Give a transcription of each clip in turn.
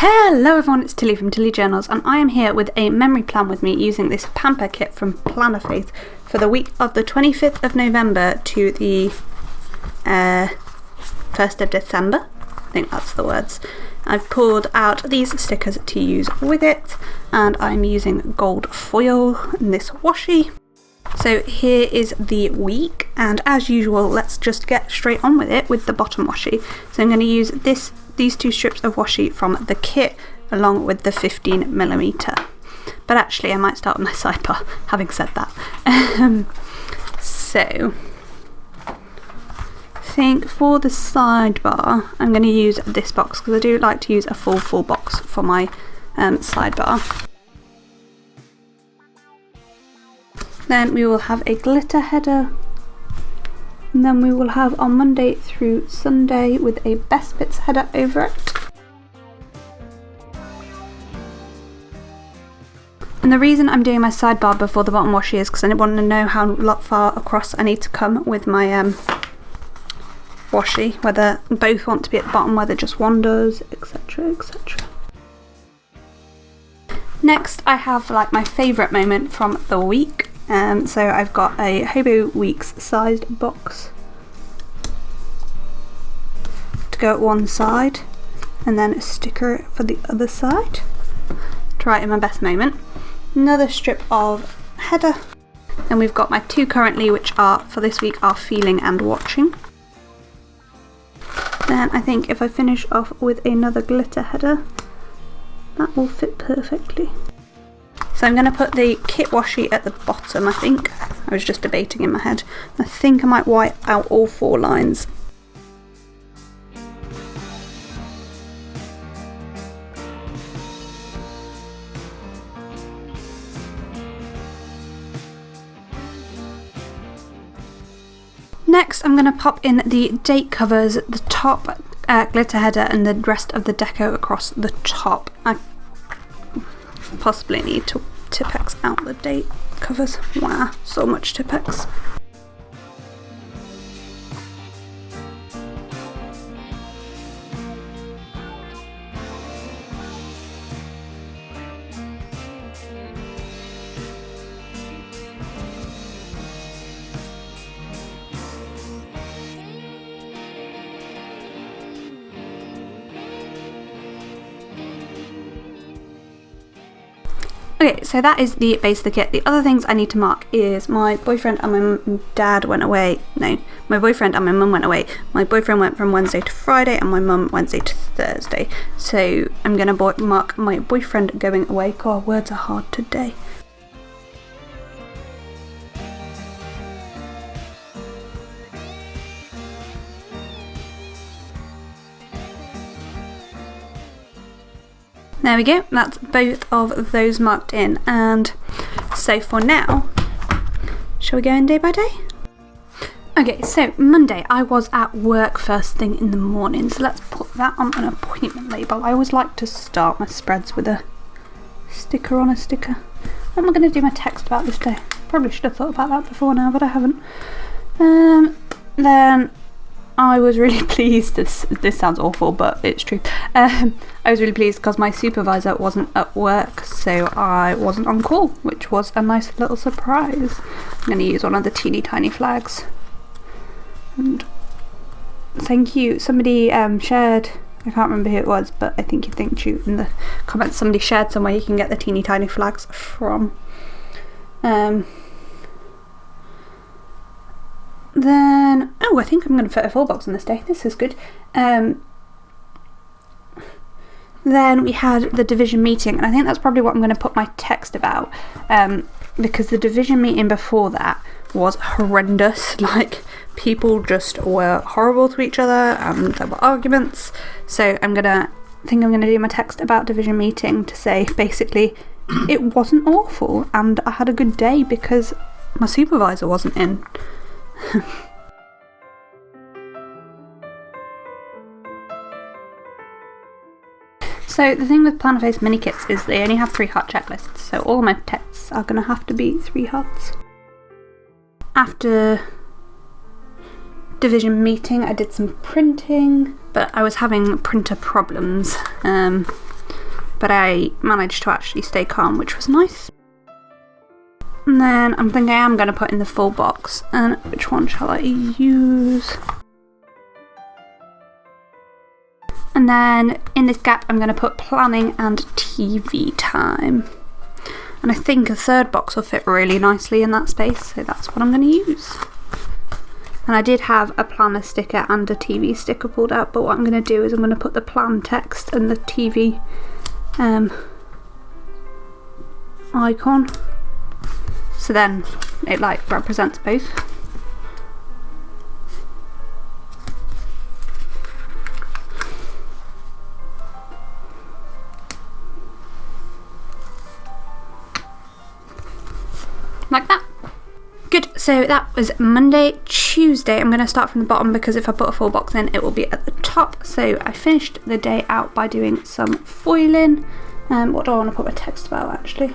Hello everyone, it's Tilly from Tilly Journals, and I am here with a memory plan with me using this pamper kit from Plannerface for the week of the 25th of November to the 1st of December. I think that's the words. I've pulled out these stickers to use with it, and I'm using gold foil in this washi. So here is the week, and as usual, let's just get straight on with it with the bottom washi. So I'm going to use these two strips of washi from the kit along with the 15mm. But actually I might start with my sidebar, having said that. So I think for the sidebar I'm going to use this box because I do like to use a full box for my sidebar. Then we will have a glitter header, and then we will have on Monday through Sunday with a best bits header over it. And the reason I'm doing my sidebar before the bottom washi is because I want to know how far across I need to come with my washi, whether both want to be at the bottom, whether just one does, etc, etc. Next I have like my favourite moment from the week. So I've got a Hobo Weeks sized box to go at one side, and then a sticker for the other side to write in my best moment. Another strip of header, and we've got my two currently, which are for this week are feeling and watching. Then I think if I finish off with another glitter header, that will fit perfectly. So I'm going to put the kit washi at the bottom, I think. I was just debating in my head. I think I might white out all 4 lines. Next I'm going to pop in the date covers, the top glitter header and the rest of the deco across the top. I possibly need to Tipp-Ex out the date covers. Wow, so much Tipp-Ex. Okay, so that is the base of the kit. The other things I need to mark is my boyfriend and my dad went away. No, my boyfriend and my mum went away. My boyfriend went from Wednesday to Friday and my mum Wednesday to Thursday. So I'm going to mark my boyfriend going away. God, words are hard today. There we go, that's both of those marked in, and so for now, shall we go in day by day? Okay, so Monday I was at work first thing in the morning, so let's put that on an appointment label. I always like to start my spreads with a sticker on a sticker. What am I going to do my text about this day? Probably should have thought about that before now, but I haven't. Then I was really pleased, this sounds awful but it's true, I was really pleased because my supervisor wasn't at work, so I wasn't on call, which was a nice little surprise. I'm going to use one of the teeny tiny flags. And thank you, somebody shared, I can't remember who it was, but I think you in the comments somebody shared somewhere you can get the teeny tiny flags from. Then, I think I'm going to fit a full box on this day. This is good. Then we had the division meeting, and I think that's probably what I'm going to put my text about, because the division meeting before that was horrendous. Like, people just were horrible to each other, and there were arguments. So I'm going to do my text about division meeting to say, basically, it wasn't awful, and I had a good day because my supervisor wasn't in. So the thing with Plannerface mini kits is they only have 3 heart checklists, so all my texts are going to have to be 3 hearts. After division meeting I did some printing, but I was having printer problems, but I managed to actually stay calm, which was nice. And then I'm thinking I am going to put in the full box, and which one shall I use? And then in this gap I'm going to put planning and TV time. And I think a third box will fit really nicely in that space, so that's what I'm going to use. And I did have a planner sticker and a TV sticker pulled out, but what I'm going to do is I'm going to put the plan text and the TV icon, so then it like represents both. Like that. Good, so that was Monday. Tuesday, I'm going to start from the bottom because if I put a full box in, it will be at the top. So I finished the day out by doing some foiling. What do I want to put my text about actually?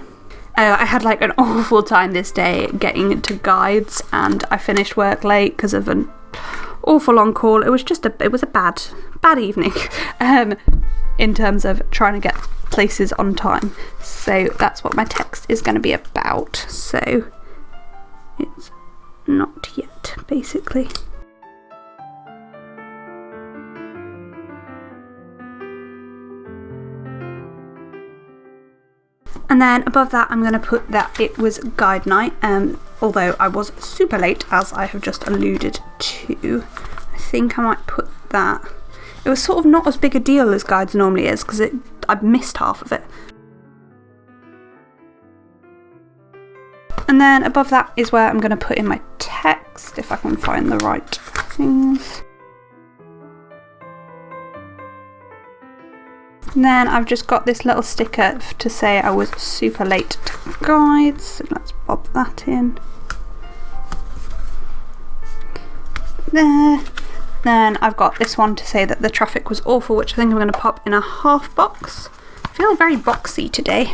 I had like an awful time this day getting to guides, and I finished work late because of an awful long call. It was just it was a bad evening in terms of trying to get places on time. So that's what my text is going to be about. So it's not yet, basically. And then above that I'm going to put that it was guide night, although I was super late, as I have just alluded to. I think I might put that. It was sort of not as big a deal as guides normally is because I missed half of it. And then above that is where I'm going to put in my text, if I can find the right things. And then I've just got this little sticker to say I was super late to guides, so let's pop that in. There. Then I've got this one to say that the traffic was awful, which I think I'm going to pop in a half box. I feel very boxy today.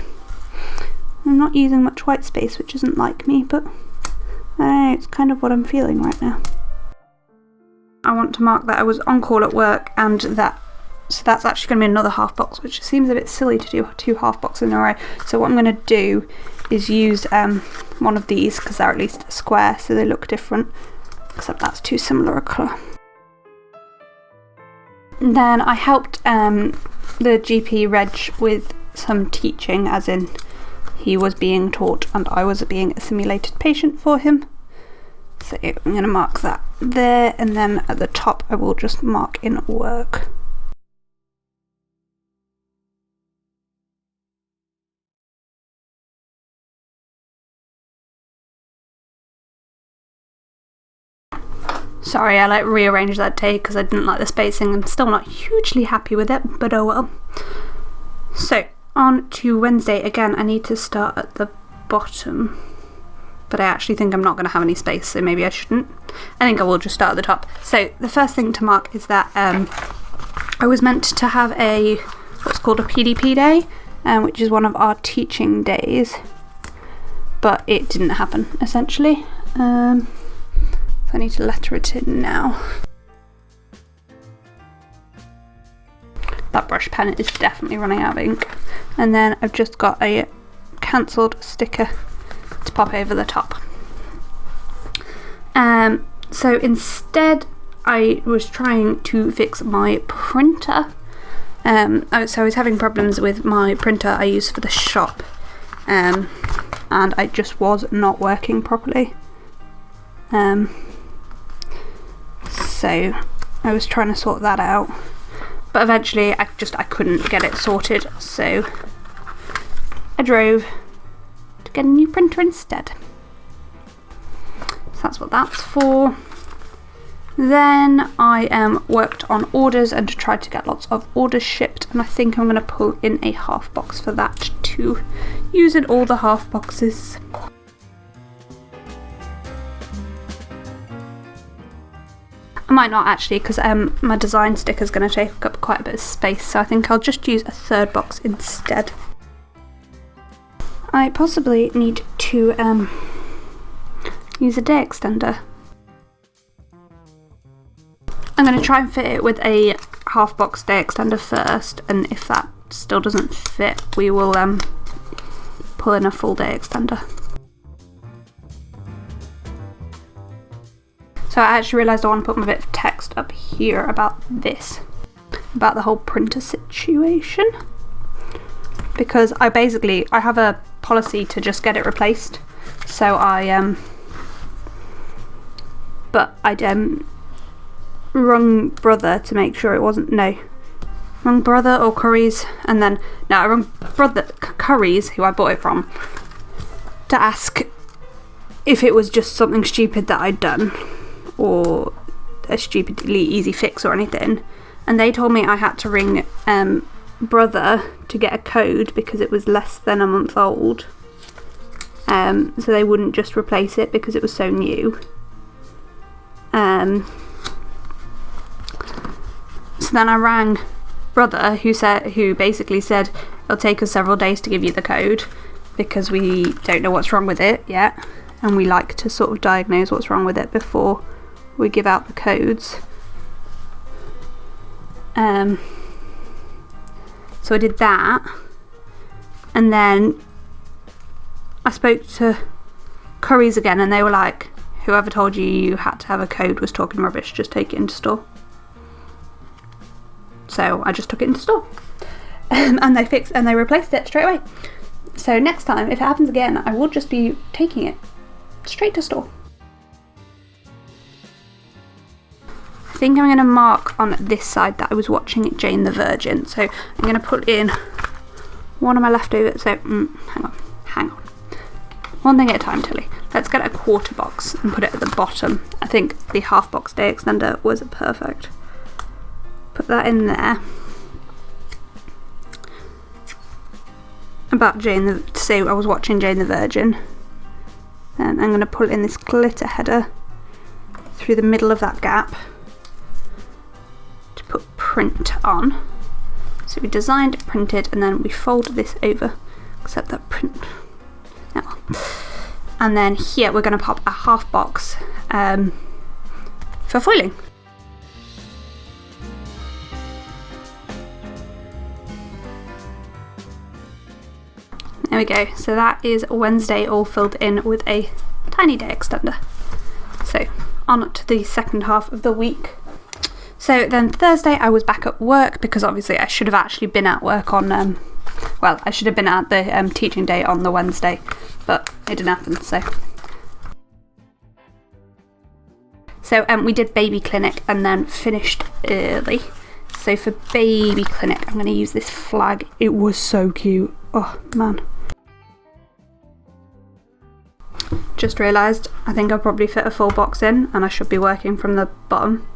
I'm not using much white space, which isn't like me, but I don't know, it's kind of what I'm feeling right now. I want to mark that I was on call at work, and so that's actually going to be another half box, which seems a bit silly to do 2 half boxes in a row. So what I'm going to do is use one of these, because they're at least a square, so they look different, except that's too similar a colour. And then I helped the GP Reg with some teaching, as in he was being taught and I was being a simulated patient for him. So I'm going to mark that there, and then at the top I will just mark in work. Sorry, I like rearranged that day because I didn't like the spacing. I'm still not hugely happy with it, but oh well. So on to Wednesday again. I need to start at the bottom, but I actually think I'm not going to have any space, so maybe I shouldn't. I think I will just start at the top. So the first thing to mark is that I was meant to have what's called a PDP day, which is one of our teaching days, but it didn't happen essentially. I need to letter it in now. That brush pen is definitely running out of ink. And then I've just got a cancelled sticker to pop over the top. So instead I was trying to fix my printer. So I was having problems with my printer I use for the shop, and it just was not working properly. So I was trying to sort that out, but eventually I couldn't get it sorted, so I drove to get a new printer instead. So that's what that's for. Then I worked on orders and tried to get lots of orders shipped, and I think I'm going to pull in a half box for that too, using all the half boxes. I might not actually, because my design sticker is going to take up quite a bit of space, so I think I'll just use a third box instead. I possibly need to use a day extender. I'm going to try and fit it with a half box day extender first, and if that still doesn't fit, we will pull in a full day extender. So I actually realised I want to put my bit of text up here about this, about the whole printer situation, because I have a policy to just get it replaced. So but I rung brother to make sure it wasn't, rung brother or Curry's, and then I rung brother Curry's, who I bought it from, to ask if it was just something stupid that I'd done or a stupidly easy fix or anything, and they told me I had to ring brother to get a code because it was less than a month old, so they wouldn't just replace it because it was so new. So then I rang brother, who basically said it'll take us several days to give you the code because we don't know what's wrong with it yet, and we like to sort of diagnose what's wrong with it before we give out the codes. So I did that, and then I spoke to Curry's again, and they were like, whoever told you you had to have a code was talking rubbish, just take it into store. So I just took it into store, and they replaced it straight away. So next time, if it happens again, I will just be taking it straight to store. I think I'm going to mark on this side that I was watching Jane the Virgin. So I'm going to put in one of my leftovers. So hang on. One thing at a time, Tilly. Let's get a quarter box and put it at the bottom. I think the half box day extender was perfect. Put that in there. About Jane to say I was watching Jane the Virgin. Then I'm going to pull in this glitter header through the middle of that gap to put print on. So we designed, printed, and then we fold this over, except that print. Oh. And then here we're going to pop a half box for foiling. There we go, so that is Wednesday all filled in with a tiny day extender. So on to the second half of the week. So then Thursday I was back at work because obviously I should have actually been at work on, I should have been at the teaching day on the Wednesday, but it didn't happen, So we did baby clinic and then finished early. So for baby clinic I'm going to use this flag. It was so cute. Oh man. Just realised I think I'll probably fit a full box in, and I should be working from the bottom.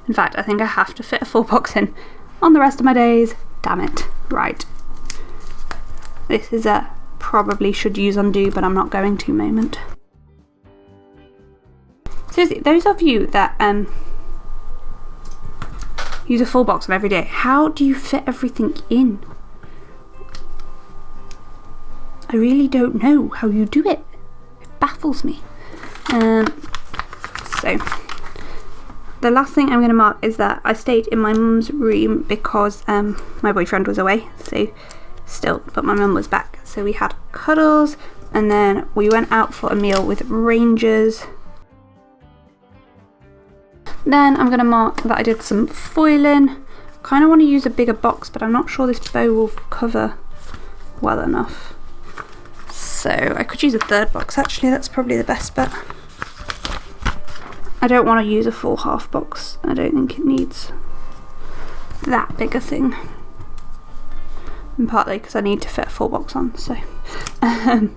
In fact, I think I have to fit a full box in on the rest of my days. Damn it. Right. This is a probably should use undo, but I'm not going to moment. Seriously, those of you that use a full box on every day, how do you fit everything in? I really don't know how you do it. It baffles me. So the last thing I'm going to mark is that I stayed in my mum's room because my boyfriend was away, but my mum was back, so we had cuddles, and then we went out for a meal with Rangers. Then I'm going to mark that I did some foiling. Kind of want to use a bigger box, but I'm not sure this bow will cover well enough. So I could use a third box actually, that's probably the best bet. I don't want to use a full half box, I don't think it needs that big a thing. And partly because I need to fit a full box on, so. And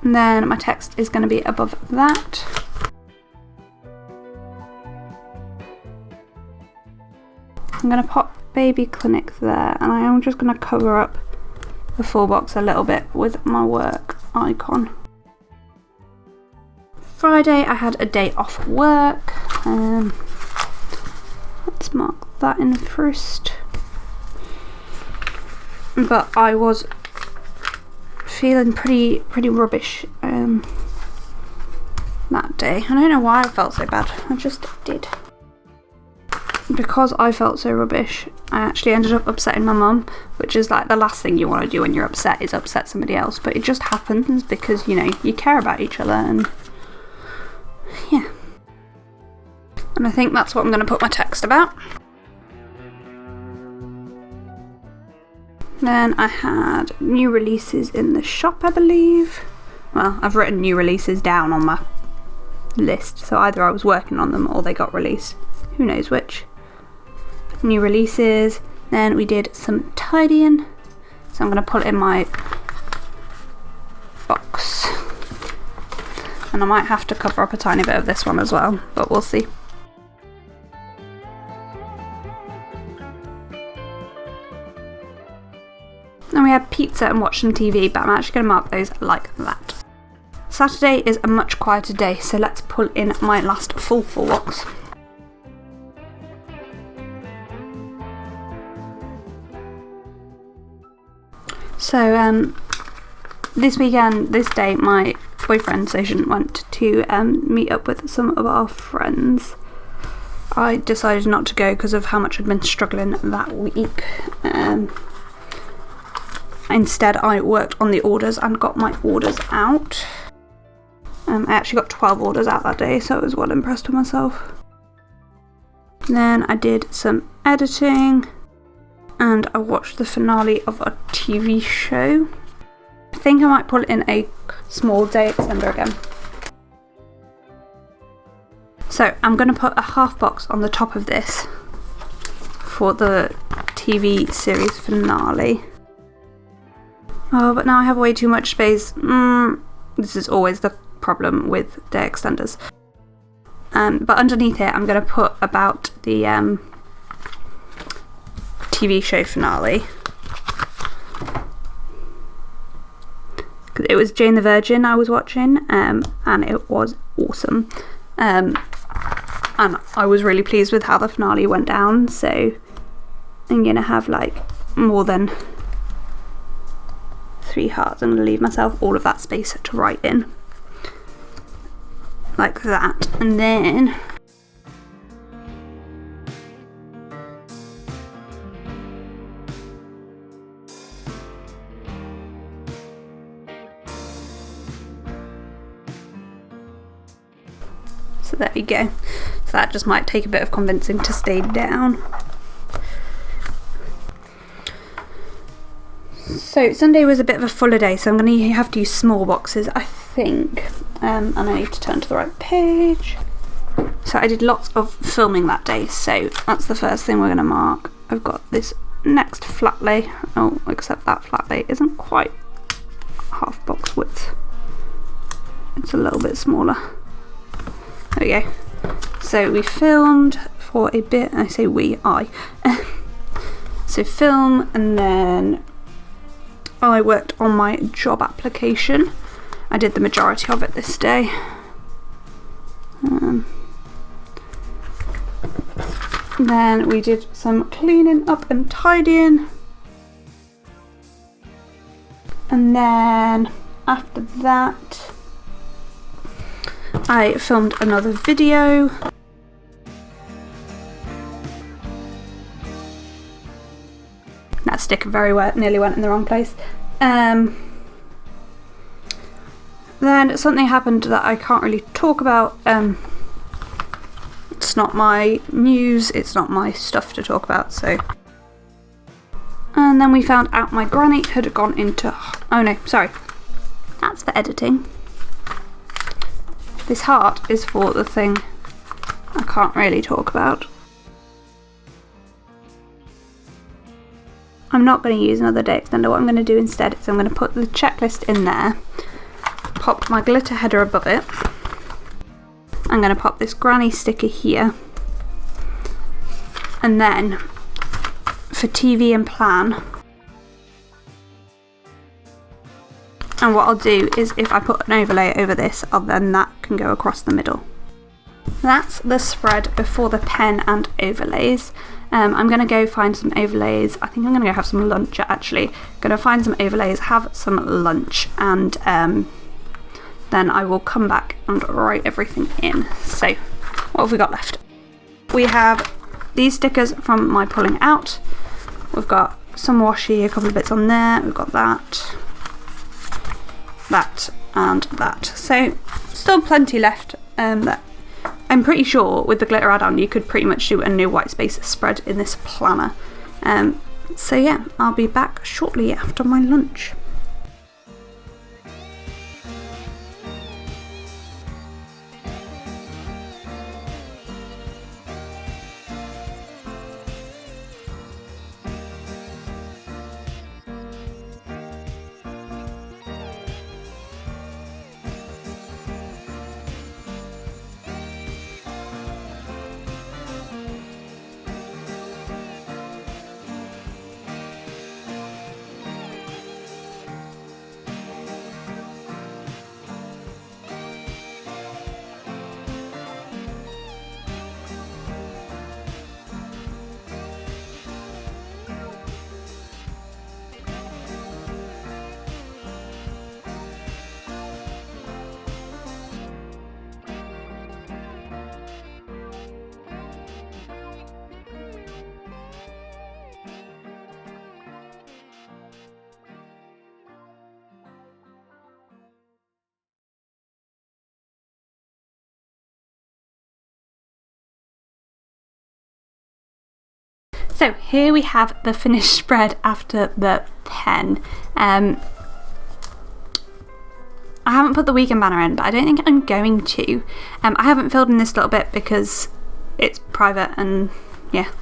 then my text is going to be above that. I'm going to pop baby clinic there, and I am just going to cover up the full box a little bit with my work icon. Friday I had a day off work. Let's mark that in first. But I was feeling pretty rubbish that day. I don't know why I felt so bad, I just did. because I felt so rubbish, I actually ended up upsetting my mum, which is like the last thing you want to do when you're upset, is upset somebody else. But it just happens because, you know, you care about each other, and yeah. And I think that's what I'm going to put my text about. Then I had new releases in the shop, I believe. Well, I've written new releases down on my list, so either I was working on them or they got released. Who knows which. New releases. Then we did some tidying. So I'm going to put it in my box. And I might have to cover up a tiny bit of this one as well, but we'll see. And we had pizza and watched some TV, but I'm actually going to mark those like that. Saturday is a much quieter day, so let's pull in my last full box. So this weekend, this day, my boyfriend Station went to meet up with some of our friends. I decided not to go because of how much I'd been struggling that week. Instead, I worked on the orders and got my orders out. I actually got 12 orders out that day, so I was well impressed with myself. Then I did some editing, and I watched the finale of a TV show. I think I might put in a small day extender again. So I'm going to put a half box on the top of this for the TV series finale. Oh, but now I have way too much space. This is always the problem with day extenders. But underneath it, I'm going to put about the TV show finale. It was Jane the Virgin I was watching, and it was awesome. And I was really pleased with how the finale went down, so I'm going to have like more than 3 hearts. I'm going to leave myself all of that space to write in. Like that. And then so there you go. So that just might take a bit of convincing to stay down. So Sunday was a bit of a fuller day, so I'm going to have to use small boxes, I think. And I need to turn to the right page. So I did lots of filming that day, so that's the first thing we're going to mark. I've got this next flat lay. Oh, except that flat lay isn't quite half box width. It's a little bit smaller. There we go. So we filmed for a bit. I say we, I. So film, and then I worked on my job application. I did the majority of it this day. Then we did some cleaning up and tidying. And then after that, I filmed another video. That sticker very well nearly went in the wrong place. Then something happened that I can't really talk about. It's not my news, it's not my stuff to talk about, so. And then we found out my granny had gone into, oh no, sorry. That's for editing. This heart is for the thing I can't really talk about. I'm not going to use another day extender. What I'm going to do instead is I'm going to put the checklist in there, pop my glitter header above it. I'm going to pop this granny sticker here, and then for TV and plan, and what I'll do is if I put an overlay over this, then that can go across the middle. That's the spread before the pen and overlays. I'm going to go find some overlays. I think I'm going to go have some lunch actually. Going to find some overlays, have some lunch, and then I will come back and write everything in. So what have we got left? We have these stickers from my pulling out. We've got some washi, a couple of bits on there. We've got that, and that. So still plenty left. That I'm pretty sure with the glitter add-on you could pretty much do a new white space spread in this planner. So yeah, I'll be back shortly after my lunch. So here we have the finished spread after the pen. I haven't put the weekend banner in, but I don't think I'm going to. I haven't filled in this little bit because it's private, and yeah,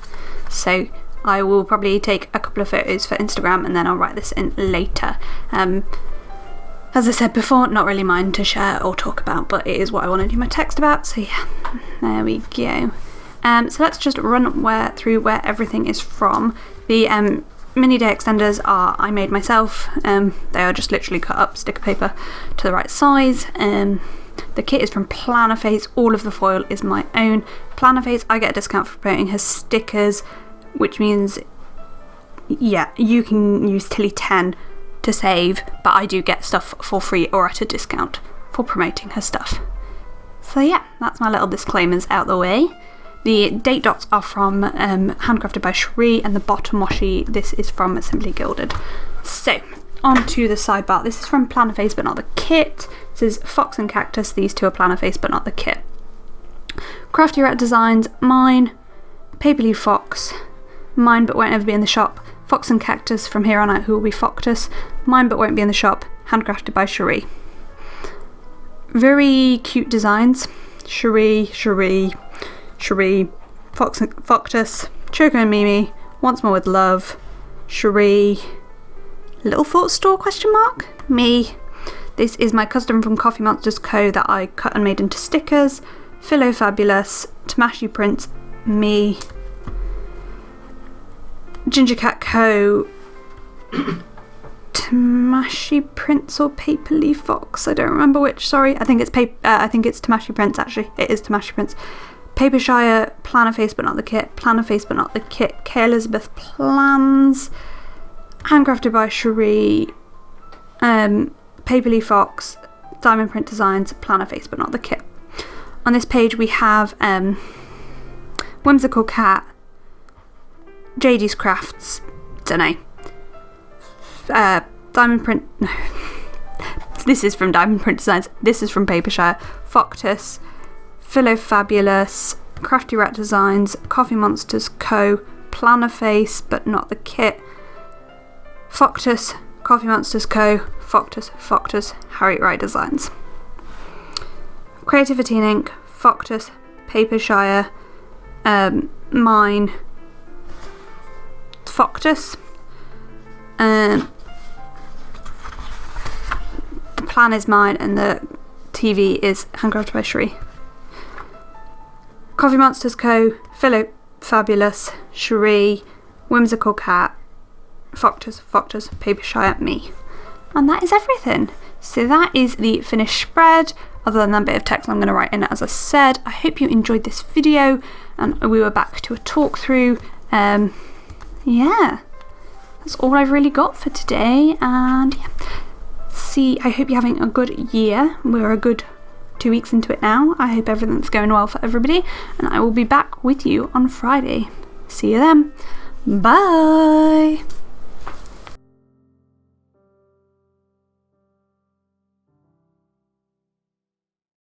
so I will probably take a couple of photos for Instagram and then I'll write this in later. As I said before, not really mine to share or talk about, but it is what I want to do my text about, so yeah, there we go. So let's just run through where everything is from. The mini day extenders I made myself. They are just literally cut up sticker paper to the right size. The kit is from Plannerface. All of the foil is my own. Plannerface, I get a discount for promoting her stickers, which means, yeah, you can use Tilly 10 to save, but I do get stuff for free or at a discount for promoting her stuff. So yeah, that's my little disclaimers out the way. The date dots are from Handcrafted by Cherie, and the bottom washi, this is from Simply Gilded. So, on to the sidebar. This is from Plannerface, but not the kit. This is Fox and Cactus. These two are Plannerface, but not the kit. Crafty Rat Designs, mine. Paperly Fox, mine but won't ever be in the shop. Fox and Cactus from here on out, who will be Foctus. Mine but won't be in the shop. Handcrafted by Cherie. Very cute designs. Cherie, Foctus, Choco and Mimi, Once More with Love, Cherie, Little Thought Store question mark, me. This is my custom from Coffee Monsters Co. that I cut and made into stickers. Philo Fabulous, Tamashi Prints, me. Ginger Cat Co. Tamashi Prints or Paperly Fox, I don't remember which, sorry. I think it's Tamashi Prints actually. It is Tamashi Prints. Papershire, Plannerface but not the kit, Plannerface but not the kit, K. Elizabeth Plans, Handcrafted by Cherie, Paperly Fox, Diamond Print Designs, Plannerface but not the kit. On this page we have Whimsical Cat, JD's Crafts, dunno, Diamond Print, no, this is from Diamond Print Designs, this is from Papershire, Foctus, Philo Fabulous, Crafty Rat Designs, Coffee Monsters Co., Plannerface but not the kit, Foctus, Coffee Monsters Co., Foctus, Harriet Wright Designs. Creativity Inc., Foctus, Papershire, mine, Foctus. The plan is mine and the TV is Handcrafted by Cherie. Coffee Monsters Co., Philo Fabulous, Cherie, Whimsical Cat, Foctus, Papershire, me. And that is everything. So that is the finished spread, other than that bit of text I'm going to write in as I said. I hope you enjoyed this video and we were back to a talk through. Yeah, that's all I've really got for today, and yeah. I hope you're having a good year. We're a good 2 weeks into it now. I hope everything's going well for everybody, and I will be back with you on Friday. See you then. Bye.